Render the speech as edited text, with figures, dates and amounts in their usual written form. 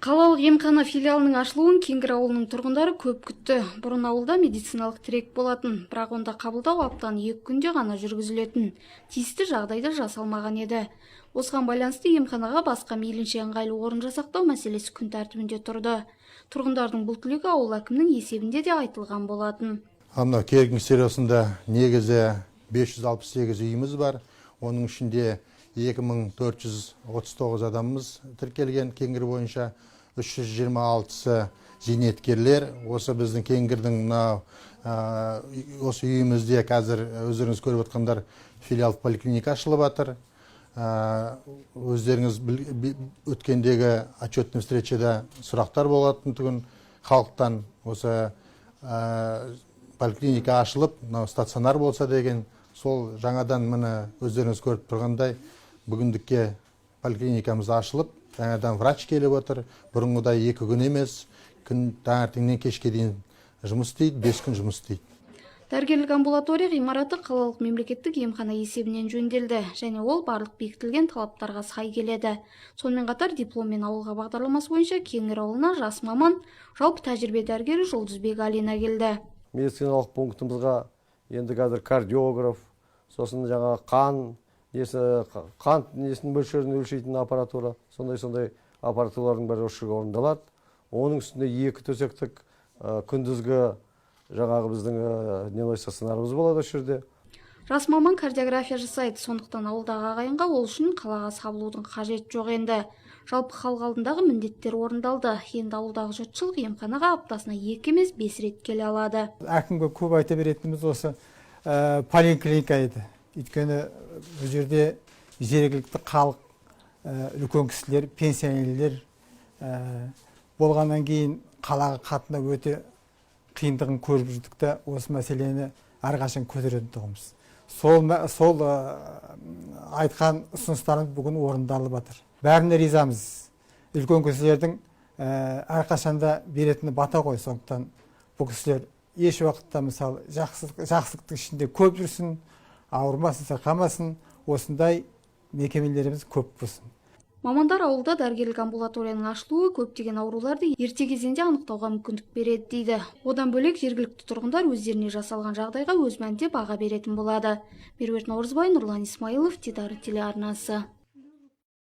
Қалалық емхана филиалының ашылуын Кеңгір ауылының тұрғындары көп күтті. Бұрын ауылда медициналық тірек болатын, бірақ онда қабылдау аптаны 2 күнде ғана жүргізілетін. Тиісті жағдайда жасалмаған еді. Осыған байланысты емханаға басқа мейлінше ыңғайлы орын жасақтау мәселесі күн тәртібінде тұрды. Тұрғындардың бұл тілегі ауыл әкімінің есебінде де айтылған болатын. Ана Кергин сериясында негізі 568 үйіміз бар. Оның ішінде 2439 адамымыз тіркелген Кеңгір бойынша, 326-сы зейнеткерлер. Осы біздің Кеңгірдің осы үйімізде қазір өздеріңіз көріп отқандар филиал поликлиника ашылып жатыр. Өздеріңіз өткендегі отчетный встречада сұрақтар болатын түгін халықтан осы поликлиника ашылып, стационар болса деген, сол жаңадан міне өздеріңіз көріп тұрғандай бүгіндікке поликлиникамыз ашылып, жаңадан врач келіп отыр. Бұрынғыдай 2 күн емес, күн таңертеңнен кешке дейін жұмыс істейді, 5 күн жұмыс істейді. Дәрігерлік амбулатория ғимараты қалалық мемлекеттік емхана есебінен жөнделді, және ол барлық бекітілген талаптарға сай келеді. Сонымен қатар дипломмен ауылға бағдарламасы бойынша Кеңгір ауылына жас маман, жалпы тәжірибе дәрігері Жұлдызбек Алина келді. Медициналық пунктымызға енді қазір кардиограф, сосын жаңа қант несінің мөлшерін өлшейтін аппаратура, сондай аппаратуралардың бәрі осы жерге орындалады. Оның үстінде 2 төсектік күндізгі жаңағы біздің дневной стационарымыз болады осы жерде. Жас маман кардиография жасайды, сондықтан ауылдағы ағайынға ол үшін қалаға сабылудың қажет жоқ енді. Жалпы халық алдындағы міндеттер орындалды. Енді ауылдағы жұртшылық емханаға аптасына 2 емес 5 рет келе алады. Әкімге көп айта беретініміз осы поликлиника еді. Өйткені бұл жерде жергілікті халық, үлкен кісілер, пенсионерлер болғаннан кейін қалаға қатынау өте қиындығын көріп жүрдік та, осы мәселені әрқашан көтеретін тұғымыз. Сол айтқан ұсыныстарымыз бүгін орындалып жатыр. Бәріне ризамыз. Үлкен кісілердің әрқашанда беретіні бата ғой, сондықтан бұл кісілер еш уақытта мысалы жақсылықтың ішінде көп жүрсін, ауырмасын, сырқамасын, осындай мекемелеріміз көп болсын. Мамандар ауылда дәрігерлік амбулаторияның ашылуы көптеген ауруларды ерте кезеңде анықтауға мүмкіндік береді дейді. Одан бөлек жергілікті тұрғындар өздеріне жасалған жағдайға өз мәнінде баға беретін болады. Меруерт Наурызбай, Нұрлан Исмаилов, Дидар телеарнасы.